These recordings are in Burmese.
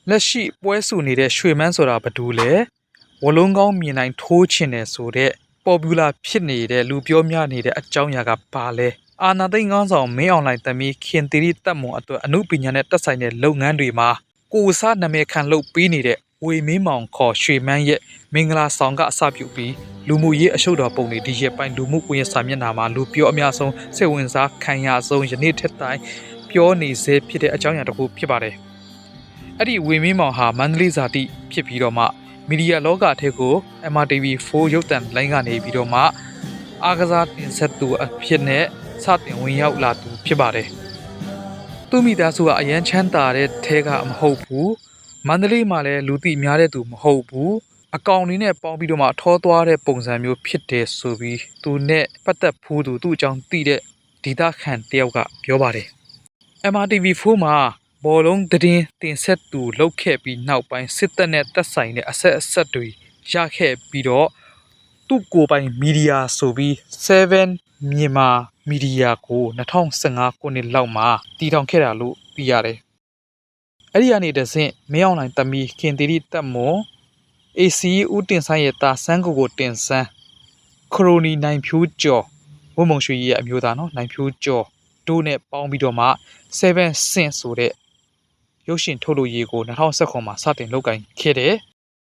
လက်ရှိပွဲစုနေတဲ့ရွှေမန်းဆိုတာဘာတူလဲဝလုံးကောင်းမြင်နိုင်ထိုးချင်တယ်ဆိုတဲ့ပေါ်ပူလာဖြစ်နေတဲ့လူပြောများနေတဲ့အကြောင်းအရာကဘာလဲအာနာသိန်းကောင်းဆောင်မင်းအွန်လိုင်းသမီးခင်သီရိတက်မွန်အတွက်အမှုပညာနဲ့တက်ဆိုင်တဲ့လုပ်ငန်းတွေမှာကိုအစားနာမည်ခံလုပ်ပေးနေတဲ့ဝေမင်းမောင်ခေါ်ရွှေမန်းရဲ့မင်္ဂလာဆောင်ကအစပြုပြီးလူမှုရေးအရှုပ်တော်ပုံတွေဒီရက်ပိုင်းလူမှုကွန်ရက်စာမျက်နှာမှာလူပြောအများဆုံးစိတ်ဝင်စားခံရဆုံးယနေ့ထက်တိုင်ပြောနေစေဖြစ်တဲ့အကြောင်းအရာတစ်ခုဖြစ်ပါတယ်အဲ့ဒီဝေမင်းမောင်ဟာမန္တလေးဇာတိဖြစ်ပြီးတော့မှမီဒီယာလောကအထက်ကို MRTV4 ရုပ်သံလိုင်းကနေပြီးတော့မှအားကစားတင်ဆက်သူအဖြစ်နဲ့စတင်ဝင်ရောက်လာသူဖြစ်ပါတယ်။သူ့မိသားစုကအရန်ချမ်းသာတဲ့ထဲကမဟုတ်ဘူး။မန္တလေးမှာလည်းလူသိများတဲ့သူမဟုတ်ဘူး။အကောင်လေးနဲ့ပေါင်းပြီးတော့မှထောသွားတဲ့ပုံစံမျိုးဖြစ်တယ်ဆိုပြီးသူနဲ့ပတ်သက်ဖူးသူ့အကြောင်းသိတဲ့ဒေသခံတယောက်ကပြောပါတယ်။ MRTV4 မှာဘောလုံးသတင်းတင်ဆက်သူလောက်ခဲ့ပြီးနောက်ပိုင်းစစ်တပ်နဲ့တက်ဆိုင်တဲ့အဆက်တွေရခဲ့ပြီးတော့သူ့ကိုယ်ပိုင်မီဒီယာဆိုပြီး7မြန်မာမီဒီယာကို2015ခုနှစ်လောက်မှာတည်ထောင်ခဲ့တာလို့သိရတယ်။အဲ့ဒီကနေတဆင့်မင်းအောင်လှိုင်သမီးခင်သီရိတက်မွန် AC ဦးတင်ဆိုင်ရဲ့တာဆန်းကိုတင်ဆန်းခရိုနီနိုင်ဖြူးကျော်ဝုံမုံရွှေရဲ့အမျိုးသားနော်နိုင်ဖြူးကျော်တို့နဲ့ပေါင်းပြီးတော့မှ7 Sin ဆိုတဲ့ရုပ်ရှင်ထုတ်လုပ်ရေးကို2019မှာစတင်လုပ်ကိုင်ခဲ့တယ်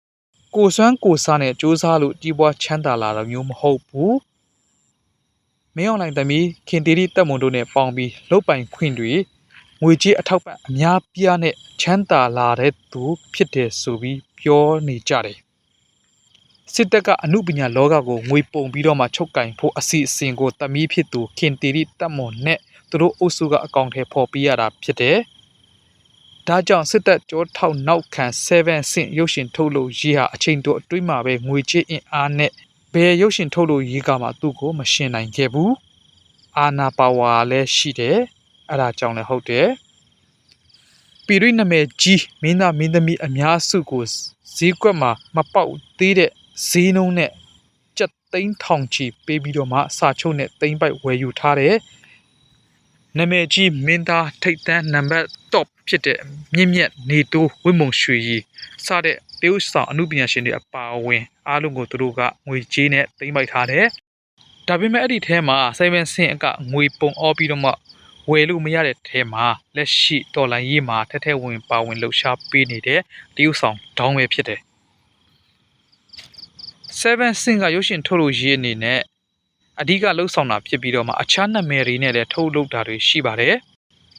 ။ကိုစွမ်းကိုစားနဲ့စူးစမ်းလို့ကြီးပွားချမ်းသာလာတာမျိုးမဟုတ်ဘူး။မင်းအွန်လိုင်းသမီးခင်သီရိတက်မွန်တို့နဲ့ပေါင်းပြီးလုပ်ပိုင်ခွင့်တွေငွေကြေးအထောက်ပံ့အများပြားနဲ့ချမ်းသာလာတဲ့သူဖြစ်တယ်ဆိုပြီးပြောနေကြတယ်။စစ်တပ်ကအမှုပညာလောကကိုငွေပုံပြီးတော့မှချုပ်ကင်ဖို့အစီအစဉ်ကိုသမီးဖြစ်သူခင်သီရိတက်မွန်နဲ့သူတို့အုပ်စုကအကောင့်ထဲပေါ်ပြရတာဖြစ်တယ်။ဒါကြောင့်စစ်တပ်ကြောထောက်နောက်ခံ7 Sin ရုပ်ရှင်ထုတ်လို့ရေးဟာအချိန်တိုအတွင်းမှာပဲငွေကြေးအင်အားနဲ့ဘယ်ရုပ်ရှင်ထုတ်လို့ရေးကမှသူ့ကိုမရှင်းနိုင်ခဲ့ဘူးအာနာပါဝါလည်းရှိတယ်အဲ့ဒါကြောင့်လည်းဟုတ်တယ်ပြည်တွင်းနာမည်ကြီးမင်းသားမင်းသမီးအများစုကိုဈေးကွက်မှာမပေါက်သေးတဲ့ဈေးနှုန်းနဲ့ကျပ်သိန်းထောင်ချီပေးပြီးတော့မှစာချုပ်နဲ့သိန်းပိုက်ဝယ်ယူထားတယ်နာမည်ကြီးမင်းသားထိပ်တန်းနံပါတ် top ဖြစ်တဲ့မြင့်မြတ်နေတိုးဝိမုံရွှေကြီးစတဲ့တရုတ်ဆောင်အမှုပညာရှင်တွေအပါအဝင်အားလုံးကိုသူတို့ကငွေကြေးနဲ့သိမ်းပိုက်ထားတယ်။ဒါပေမဲ့အဲ့ဒီထဲမှာ7 Sin အကငွေပုံအောပြီးတော့မှဝယ်လို့မရတဲ့ထဲမှာလက်ရှိတော်လိုင်းရေးမှာထက်ထဲဝင်ပါဝင်လှုပ်ရှားပေးနေတဲ့တရုတ်ဆောင်ဒေါင်းပဲဖြစ်တယ်။7 Sin ကရုပ်ရှင်ထုတ်လို့ရေးအနေနဲ့အဓိကလှုပ်ဆောင်တာဖြစ်ပြီးတော့မှအခြားနာမည်တွေနဲ့လည်းထုတ်လုပ်တာတွေရှိပါတယ်။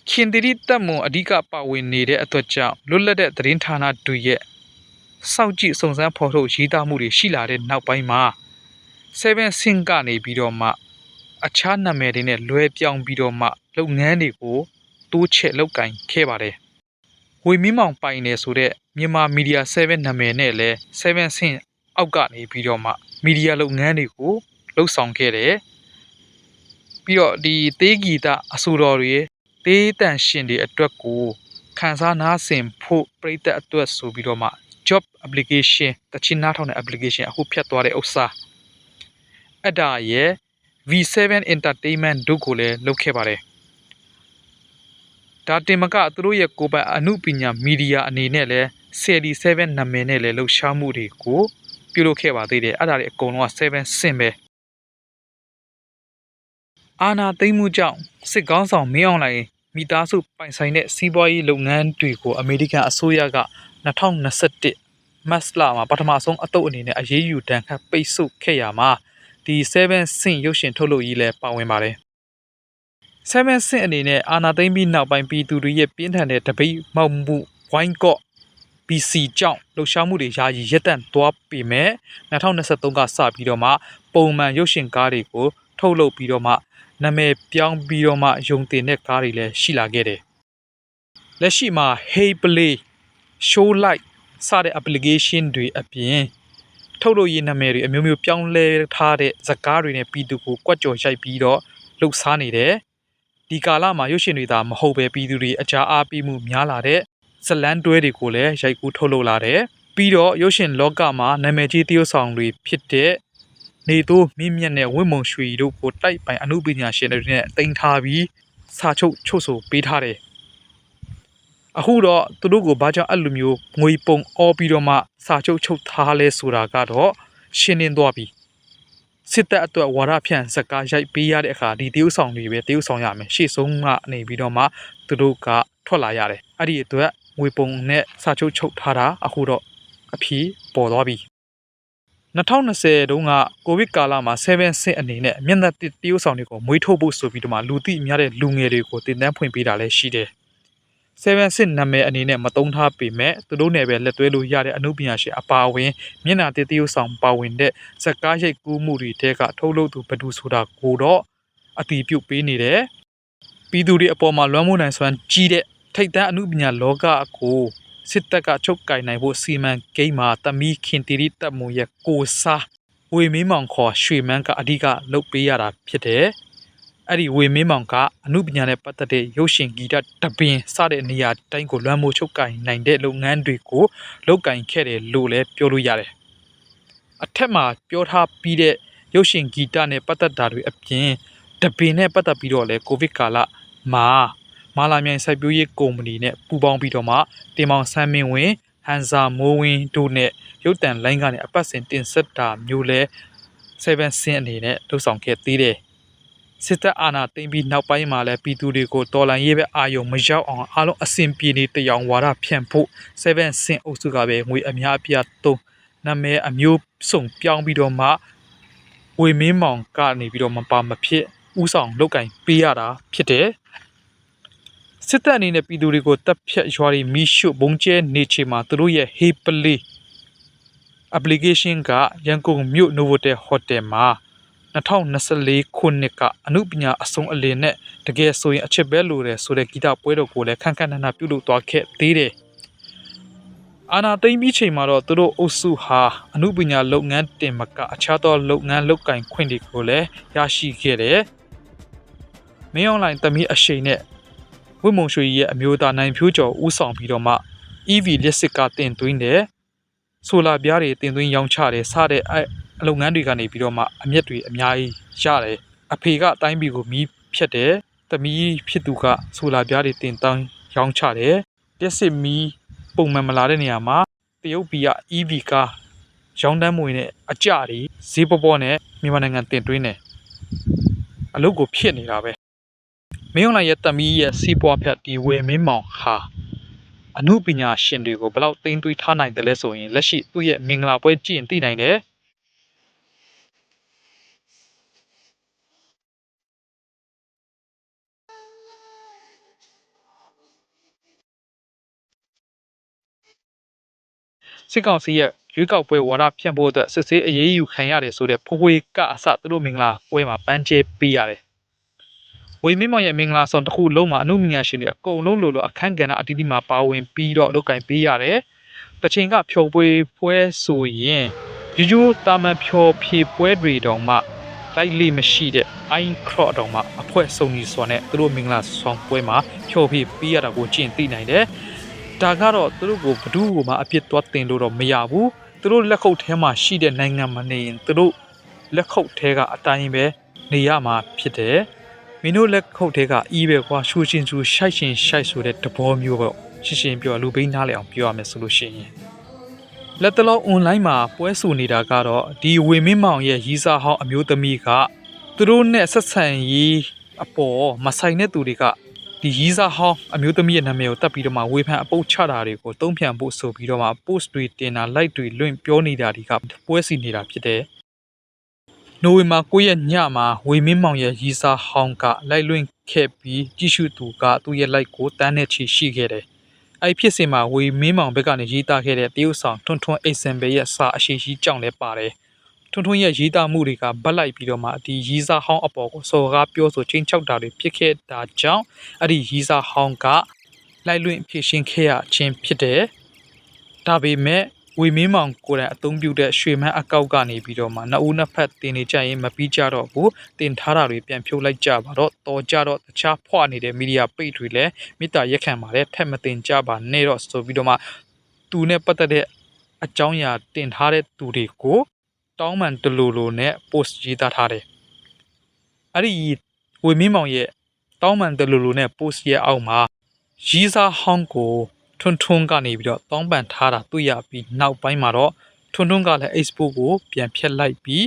ခင်သီရိတက်မွန်အဓိကပါဝင်နေတဲ့အတွက်ကြောင့်လွတ်လပ်တဲ့သတင်းဌာနတွေရဲ့စောင့်ကြည့်စုံစမ်းဖော်ထုတ်ရေးသားမှုတွေရှိလာတဲ့နောက်ပိုင်းမှာ7 Sin ကနေပြီးတော့မှအခြားနာမည်တွေနဲ့လွဲပြောင်းပြီးတော့မှလုပ်ငန်းတွေကိုတိုးချဲ့လုပ်ကင်ခဲ့ပါတယ်။ဝေမင်းမောင်ပိုင်နေဆိုတဲ့မြန်မာမီဒီယာ7နာမည်နဲ့လည်း7 Sin အောက်ကနေပြီးတော့မှမီဒီယာလုပ်ငန်းတွေကိုလှုပ်ဆောင်ခဲ့တယ်။ပြီးတော့ဒီတေးဂီတအဆိုတော်တွေတေးတန်ရှင်တွေအတွက်ကိုခန်းစားနားဆင်ဖို့ပြည်သက်အတွက်ဆိုပြီးတော့မှ job application တချင်နားထောင်တဲ့ application အခုဖြတ်သွားတဲ့ဥစ္စာအဲ့ဒါရဲ့ V7 Entertainment တို့ကိုလည်းလုပ်ခဲ့ပါတယ်ဒါတင်မကသူတို့ရဲ့ကိုယ်ပိုင်အမှုပညာမီဒီယာအနေနဲ့လည်း Series 7နာမည်နဲ့လည်းလှုပ်ရှားမှုတွေကိုပြုလုပ်ခဲ့ပါသေးတယ်အဲ့ဒါတွေအကုန်လုံးက7 Sin ပဲအာနာသိမ့်မှုကြောင့်စစ်ကောင်းဆောင်မင်းအောင်လှိုင်မိသားစုပိုင်ဆိုင်တဲ့စီးပွားရေးလုပ်ငန်းတွေကိုအမေရိကန်အစိုးရက2021မတ်လမှာပထမဆုံးအတုပ်အနေနဲ့အရေးယူဒဏ်ခတ်ပိတ်ဆို့ခဲ့ရမှာဒီ7 Sin ရုပ်ရှင်ထုတ်လုပ်ရေးလည်းပါဝင်ပါတယ်7 Sin အနေနဲ့အာနာသိမ့်ပြီးနောက်ပိုင်းပြည်သူတွေရဲ့ပြင်းထန်တဲ့တပိတ်မောက်မှုဝိုင်းကော့ BC ကြောင့်လှုပ်ရှားမှုတွေယာယီရပ်တန့်သွားပေမဲ့2023ကစပြီးတော့မှပုံမှန်ရုပ်ရှင်ကားတွေကိုထုတ်လုပ်ပြီးတော့မှနာမည်ပြောင်းပြီးတော့မှယုံတင်တဲ့ကားတွေလည်းရှိလာခဲ့တယ်။လက်ရှိမှာ Hey Play, Show Like စတဲ့ application တွေအပြင်ထုတ်လုပ်ရေးနာမည်တွေအမျိုးမျိုးပြောင်းလဲထားတဲ့ဇာတ်ကားတွေနဲ့ပြည်သူကိုကွက်ကြော်ရိုက်ပြီးတော့လှုပ်ရှားနေတယ်။ဒီကာလမှာရုပ်ရှင်တွေသာမဟုတ်ပဲပြည်သူတွေအကြအားပေးမှုများလာတဲ့ဇလန်းတွဲတွေကိုလည်းရိုက်ကူးထုတ်လုပ်လာတယ်။ပြီးတော့ရုပ်ရှင်လောကမှာနာမည်ကြီးတရုတ်ဆောင်တွေဖြစ်တဲ့နေတိုးမြင့်မြတ်နဲ့ဝင်းမုံရွှေတို့ကိုတိုက်ပိုင်အမှုပညာရှင်တွေနဲ့တင်ထားပြီးစာချုပ်ချုပ်ဆိုပေးထားတယ် အခုတော့သူတို့ကိုဘာကြောင့်အဲ့လိုမျိုးငွေပုံအော်ပြီးတော့မှစာချုပ်ချုပ်ထားလဲဆိုတာကတော့ရှင်းလင်းသွားပြီစစ်တပ်အတွက်ဝါဒဖြန့်စကားရိုက်ပေးရတဲ့အခါဒီတရုတ်ဆောင်တွေပဲတရုတ်ဆောင်ရမယ်ရှေ့ဆုံးကနေပြီးတော့မှသူတို့ကထွက်လာရတယ်အဲ့ဒီအတွက်ငွေပုံနဲ့စာချုပ်ချုပ်ထားတာအခုတော့အဖြေပေါ်သွားပြီ2020တုန်းကကိုဗစ်ကာလမှာ7ဆင့်အနေနဲ့မျက်နှာတစ်တရုတ်ဆောင်တွေကိုမွေးထုတ်ဖို့ဆိုပြီးတော့မှလူသိများတဲ့လူငယ်တွေကိုတင်တန်းဖွင့်ပေးတာလည်းရှိတယ်7စစ်နာမည်အနေနဲ့မတုံးထားပေမဲ့သူတို့နဲ့ပဲလက်တွဲလို့ရတဲ့အမှုပညာရှင်အပါအဝင်မျက်နှာတစ်တရုတ်ဆောင်ပါဝင်တဲ့ဇက်ကားရိတ်ကူးမှုတွေတဲကထုတ်လုပ်သူဘဒူဆိုတာကိုတော့အတီးပြုတ်ပေးနေတယ်ပြည်သူတွေအပေါ်မှာလွှမ်းမိုးနိုင်စွမ်းကြီးတဲ့ထိတ်တန်းအမှုပညာလောကကိုစစ်တပ်ကချုပ်ကင်နိုင်ဖို့စီမံကိန်းမှာတမီခင်တီရီတပ်မွန်ရဲ့ကိုစားဝေမင်းမောင်ခေါ်ရွှေမန်းကအဓိကလုပ်ပေးရတာဖြစ်တယ်အဲ့ဒီဝေမင်းမောင်ကအမှုပညာနဲ့ပတ်သက်တဲ့ရုပ်ရှင်ဂီတတပင်စတဲ့နေရာတိုင်းကိုလွှမ်းမိုးချုပ်ကင်နိုင်တဲ့လုပ်ငန်းတွေကိုလုပ်ကင်ခဲ့တယ်လို့လည်းပြောလို့ရတယ်အထက်မှာပြောထားပြီးတဲ့ရုပ်ရှင်ဂီတနဲ့ပတ်သက်တာတွေအပြင်တပင်နဲ့ပတ်သက်ပြီးတော့လည်းကိုဗစ်ကာလမှာမာလာမြိုင်စိုက်ပျိုးရေးကုမ္ပဏီနဲ့ပူးပေါင်းပြီးတော့မှတင်မောင်ဆန်းမင်းဝင်းဟန်စာမိုးဝင်းတို့နဲ့ရုပ်တံလိုင်းကနေအပတ်စဉ်တင်ဆက်တာမျိုးလဲ7ဆင်းအနေနဲ့လှုပ်ဆောင်ခဲ့သေးတယ်စစ်တပ်အာဏာသိမ်းပြီးနောက်ပိုင်းမှာလည်းပြည်သူတွေကိုတော်လှန်ရေးပဲအာရုံမရောက်အောင်အားလုံးအဆင်ပြေနေတရားဝါဒဖြန့်ဖို့7ဆင်းအုပ်စုကပဲငွေအများအပြားသုံးနာမည်အမျိုးစုံပြောင်းပြီးတော့မှဝေမင်းမောင်ကနေပြီးတော့မပါမဖြစ်ဥဆောင်လောက်ကင်ပေးရတာဖြစ်တယ်စစ်တပ်အနေနဲ့ပြည်သူတွေကိုတပ်ဖြတ်ရွာတွေမိရှုဘုံကျဲနေချေမှာသူတို့ရဲ့ Hey Play application ကရန်ကုန်မြို့ Novotel Hotel မှာ2024ခုနှစ်ကအမှုပညာအစုံအလင်နဲ့တကယ်ဆိုရင်အချက်ပဲလိုတယ်ဆိုတဲ့ဂီတပွဲတော်ကိုလည်းခန့်ခန့်နာနာပြုလုပ်သွားခဲ့သေးတယ်အာနာသိမ့်ပြီးချိန်မှာတော့သူတို့အုပ်စုဟာအမှုပညာလုပ်ငန်းတင်မကအခြားသောလုပ်ငန်းလုပ်ကင်ခွင့်တွေကိုလည်းရရှိခဲ့တယ်မင်းအွန်လိုင်းတမီးအရှိန်နဲ့ဝိမုံရွှေရဲ့အမျိုးသားနိုင်ဖြိုးကျော်ဦးဆောင်ပြီးတော့မှ EV လက်စစ်ကားတင်သွင်းတယ်ဆိုလာပြားတွေတင်သွင်းရောင်းချတယ်စတဲ့အလုပ်ငန်းတွေကနေပြီးတော့မှအမျက်တွေအများကြီးရတယ်အဖေကအတိုင်းပြည်ကိုမီးဖြတ်တယ်သမီးဖြစ်သူကဆိုလာပြားတွေတင်တောင်းရောင်းချတယ်လက်စစ်မီးပုံမှန်မလာတဲ့နေရာမှာတရုတ်ပြည်က EV ကားရောင်းတန်းမွေနဲ့အကြတွေဈေးပေါ်နဲ့မြန်မာနိုင်ငံတင်သွင်းတယ်အလုပ်ကိုဖြစ်နေတာပဲမင်းအွန်လိုင်းရဲ့သမီးရဲ့စီးပွားဖြတ်ဒီဝေမင်းမောင်ဟာအမှုပညာရှင်တွေကိုဘယ်လောက်သိမ်းသွင်းထားနိုင်တယ်လဲဆိုရင်လက်ရှိသူ့ရဲ့မင်္ဂလာပွဲကြည့်ရင်သိနိုင်တယ်စစ်ကောင်စီရဲ့ရွေးကောက်ပွဲဝါဒဖြန့်ဖို့အတွက်စစ်ဆေးအရေးယူခံရတယ်ဆိုတဲ့ဖွေးကအစသူတို့မင်္ဂလာပွဲမှာပန်းကျဲပေးရတယ်ဝေမင်းမောင်ရဲ့မင်္ဂလာဆောင်တစ်ခုလုံးမှာအမှုပညာရှင်တွေအကုန်လုံးလိုလိုအခန်းကဏ္ဍအတီးတီးမှာပါဝင်ပြီးတော့လုပ်ကင်ပေးရတယ်တချိန်ကဖြော်ပွဲဆိုရင်ယူဂျူတာမန်ဖြော်ဖြေပွဲတွေတောင်မှလိုက်လေမရှိတဲ့အိုင်းခရော့တောင်မှအဖွဲစုံကြီးစွာနဲ့သူတို့မင်္ဂလာဆောင်ပွဲမှာဖြော်ဖြေပေးရတာကိုကျင့်သိနိုင်တယ်ဒါကတော့သူတို့ကိုဘဒူးကိုမှအပြစ်သွားတင်လို့တော့မရဘူးသူတို့လက်ခုပ်ထဲမှာရှိတဲ့နိုင်ငံမနေရင်သူတို့လက်ခုပ်ထဲကအတိုင်းပဲနေရမှာဖြစ်တယ်မင်းတို့လက်ခုပ်ထဲကအီးပဲကွာရှူရှင်ရှူရှိုက်ရှင်ရှိုက်ဆိုတဲ့တဘောမျိုးပေါ့ရှင်းရှင်းပြောလူပိန်းနားလည်အောင်ပြောရမယ်ဆိုလို့ရှိရင်လက်တလောအွန်လိုင်းမှာပွဲဆူနေတာကတော့ဒီဝေမင်းမောင်ရဲ့ရီးစားဟောင်းအမျိုးသမီးကသူတို့နဲ့ဆက်ဆံရေးအပေါ်မဆိုင်တဲ့သူတွေကဒီရီးစားဟောင်းအမျိုးသမီးရဲ့နာမည်ကိုတတ်ပြီးတော့မှဝေဖန်အပုတ်ချတာတွေကိုတုံ့ပြန်ဖို့ဆိုပြီးတော့မှ post တွေတင်တာ like တွေလွင့်ပြောနေတာတွေကပွဲစီနေတာဖြစ်တယ်နိုဝင်ဘာ9ရက်ညမှာဝေမင်းမောင်ရဲ့ရီးစားဟောင်းကလိုက်လွင့်ခဲ့ပြီးကြည့်ရှုသူကသူ့ရဲ့ like ကိုတန်းနဲ့ချီရှိခဲ့တယ်အဲ့ဖြစ်စဉ်မှာဝေမင်းမောင်ဘက်ကနေရေးသားခဲ့တဲ့တရုတ်ဆောင်ထွန်းထွန်းအိတ်စံပဲရဲ့စာအရှိရှိကြောင့်လည်းပါတယ်ထွန်းထွန်းရဲ့ရေးသားမှုတွေကဗတ်လိုက်ပြီးတော့မှဒီရီးစားဟောင်းအပေါ်ကိုစော်ကားပြောဆိုချင်းချောက်တာတွေဖြစ်ခဲ့တာကြောင့်အဲ့ဒီရီးစားဟောင်းကလိုက်လွင့်ဖြည့်ရှင်းခဲ့ရခြင်းဖြစ်တယ်ဒါပေမဲ့ဝေမင်းမောင်ကိုယ်တိုင်အသုံးပြုတဲ့ရွှေမန်းအကောက်ကနေပြီးတော့မှနှစ်ဦးနှစ်ဖက်တင်နေကြရင်မပြီးကြတော့ဘူးတင်ထားတာတွေပြန်ဖြုတ်လိုက်ကြပါတော့တော်ကြတော့တခြားဖွာနေတဲ့မီဒီယာပိတ်တွေလည်းမေတ္တာရက်ခံပါတယ်ထက်မတင်ကြပါနဲ့တော့ဆိုပြီးတော့မှသူနဲ့ပတ်သက်တဲ့အကြောင်းအရာတင်ထားတဲ့သူတွေကိုတောင်းပန်တလူလိုနဲ့ post ရေးသားထားတယ်အဲ့ဒီဝေမင်းမောင်ရဲ့တောင်းပန်တလူလိုနဲ့ post ရဲ့အောက်မှာ ရီးစားဟောင်းကိုထွန်းကနေပြီးတော့တောင်းပန်ထားတာတွေ့ရပြီးနောက်ပိုင်းမှာတော့ထွန်းကလည်း export ကိုပြန်ဖြတ်လိုက်ပြီး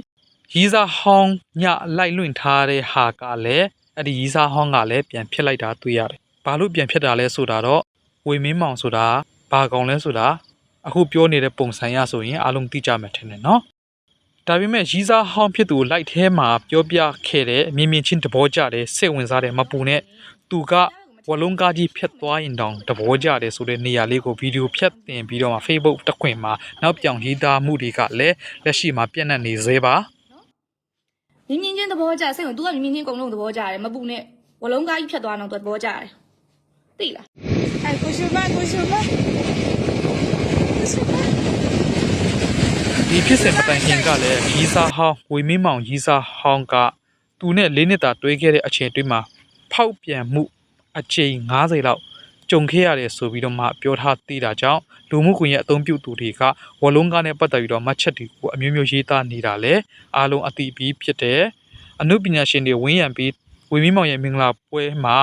ရီးစားဟောင်းညလိုက်လွင့်ထားတဲ့ဟာကလည်းအဲ့ဒီရီးစားဟောင်းကလည်းပြန်ဖြတ်လိုက်တာတွေ့ရတယ်။ဘာလို့ပြန်ဖြတ်တာလဲဆိုတာတော့ဝေမင်းမောင်ဆိုတာဘာကောင်လဲဆိုတာအခုပြောနေတဲ့ပုံစံရဆိုရင်အားလုံးသိကြမှာထင်တယ်နော်။ဒါပေမဲ့ရီးစားဟောင်းဖြစ်သူလိုက်ထဲမှာပြောပြခဲ့တဲ့မြင်မြင်ချင်းသဘောကျတဲ့စိတ်ဝင်စားတဲ့မပူနဲ့သူကဝလုံးကားကြီးဖြတ်သွားရင်တောင်သဘောကျတယ်ဆိုတဲ့နေရာလေးကိုဗီဒီယိုဖြတ်တင်ပြီးတော့မှ Facebook တစ်ခွင်မှာနောက်ပြောင်ရေးသားမှုတွေကလည်းလက်ရှိမှာပြန့်နှံ့နေသေးပါမြင်းမြင်းချင်းသဘောကျစိတ်ဝင် तू ကမြင်းမြင်းချင်းအကုန်လုံးသဘောကျတယ်မပူနဲ့ဝလုံးကားကြီးဖြတ်သွားတော့ तू သဘောကျတယ်သိလားအဲ့ကိုရှင်မဒီဖြစ်စဉ်မတိုင်ခင်ကလည်းရီးစားဟောင်းဝေမင်းမောင်ရီးစားဟောင်းကသူနဲ့၄နှစ်တာတွဲခဲ့တဲ့အချိန်အတွင်းမှာဖောက်ပြန်မှုအကြိမ်90လောက်ကြုံခဲ့ရတယ်ဆိုပြီးတော့မှပြောထားသေးတာကြောင့်လူမှုကွန်ရက်အသုံးပြုသူတွေကဝလုံးကားနဲ့ပတ်သက်ပြီးတော့မှတ်ချက်တွေကိုအမျိုးမျိုးရေးသားနေတာလေအားလုံးအသိပြီးဖြစ်တဲ့အမှုပညာရှင်တွေဝင်းရံပြီးဝေမင်းမောင်ရဲ့မင်္ဂလာပွဲမှာ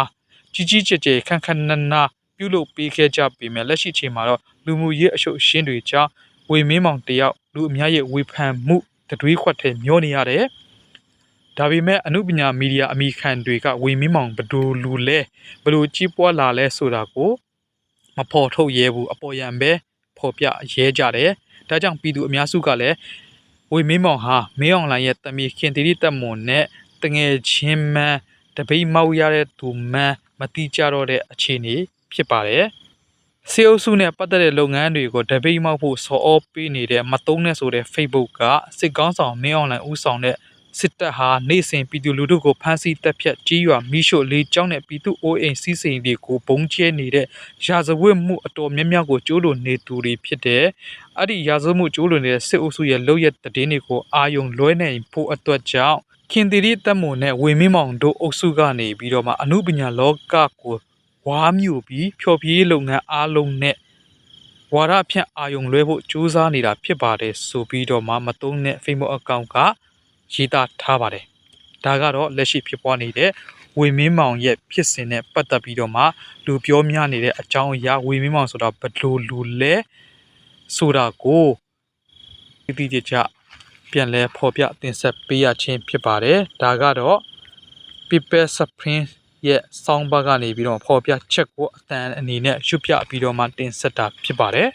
ကြီးကျယ်ကျယ်ခန့်နန်းပြုလုပ်ပေးခဲ့ကြပေမဲ့လက်ရှိချိန်မှာတော့လူမှုရေးအရှုပ်အရှင်းတွေကြောင့်ဝေမင်းမောင်တယောက်လူအများရဲ့ဝေဖန်မှုတတွေးခွက်ထဲမျောနေရတယ်ဒါပေမဲ့အမှုပညာမီဒီယာအမိခံတွေကဝေမင်းမောင်ဘဒူလူလဲဘလို့ကြီးပွားလာလဲဆိုတာကိုမဖော်ထုတ်ရဲဘူးအပေါ်ယံပဲဖော်ပြရဲကြတယ်ဒါကြောင့်ပြည်သူအများစုကလည်းဝေမင်းမောင်ဟာမင်းအောင်လှိုင်ရဲ့တမီခင်တီတီတက်မွန်နဲ့တငယ်ချင်းမန်းတပိတ်မောက်ရတဲ့သူမန်းမတိကြတော့တဲ့အခြေအနေဖြစ်ပါတယ်စေအုပ်စုနဲ့ပတ်သက်တဲ့လုပ်ငန်းတွေကိုတပိတ်မောက်ဖို့စော်ဩပေးနေတဲ့မတုံးနဲ့ဆိုတဲ့ Facebook ကစစ်ကောင်းဆောင်မင်းအောင်လှိုင်ဦးဆောင်တဲ့စစ်တပ်ဟာနေ့စဉ်ပြည်သူလူထုကိုဖမ်းဆီးတပ်ဖြတ်ကြီးရွာမိရှို့လေးကြောင်းနဲ့ပြည်သူအိုးအိမ်စီးစိမ်တွေကိုဘုံကျဲနေတဲ့ရာဇဝတ်မှုအတော်များများကိုကျိုးလွန်နေသူတွေဖြစ်တဲ့အဲ့ဒီရာဇဝတ်မှုကျိုးလွန်နေတဲ့စစ်အုပ်စုရဲ့လုပ်ရက်တည်င်းတွေကိုအာယုံလွဲနိုင်ဖို့အတွက်ကြောင့်ခင်တီရီတက်မွန်နဲ့ဝေမင်းမောင်တို့အုပ်စုကနေပြီးတော့မှအမှုပညာလောကကိုဝါမျိုးပြီးဖျော်ဖြေလုပ်ငန်းအားလုံးနဲ့ဝါဒဖြန့်အာယုံလွဲဖို့ကြိုးစားနေတာဖြစ်ပါတယ်ဆိုပြီးတော့မှမတုံးတဲ့ Facebook account ကရေးသားထားပါတယ်ဒါကတော့လက်ရှိဖြစ်ပွားနေတဲ့ဝေမင်းမောင်ရဲ့ဖြစ်စဉ်နဲ့ပတ်သက်ပြီးတော့မှလူပြောများနေတဲ့အကြောင်းအရာဝေမင်းမောင်ဆိုတာဘယ်လိုလူလဲဆိုတာကိုတိတိကျကျပြန်လဲဖော်ပြတင်ဆက်ပေးရခြင်းဖြစ်ပါတယ်ဒါကတော့ People Supreme ရဲ့စောင်းဘက်ကနေပြီးတော့ဖော်ပြချက်ကိုအတန်အနေနဲ့ရွတ်ပြပြီးတော့မှတင်ဆက်တာဖြစ်ပါတယ်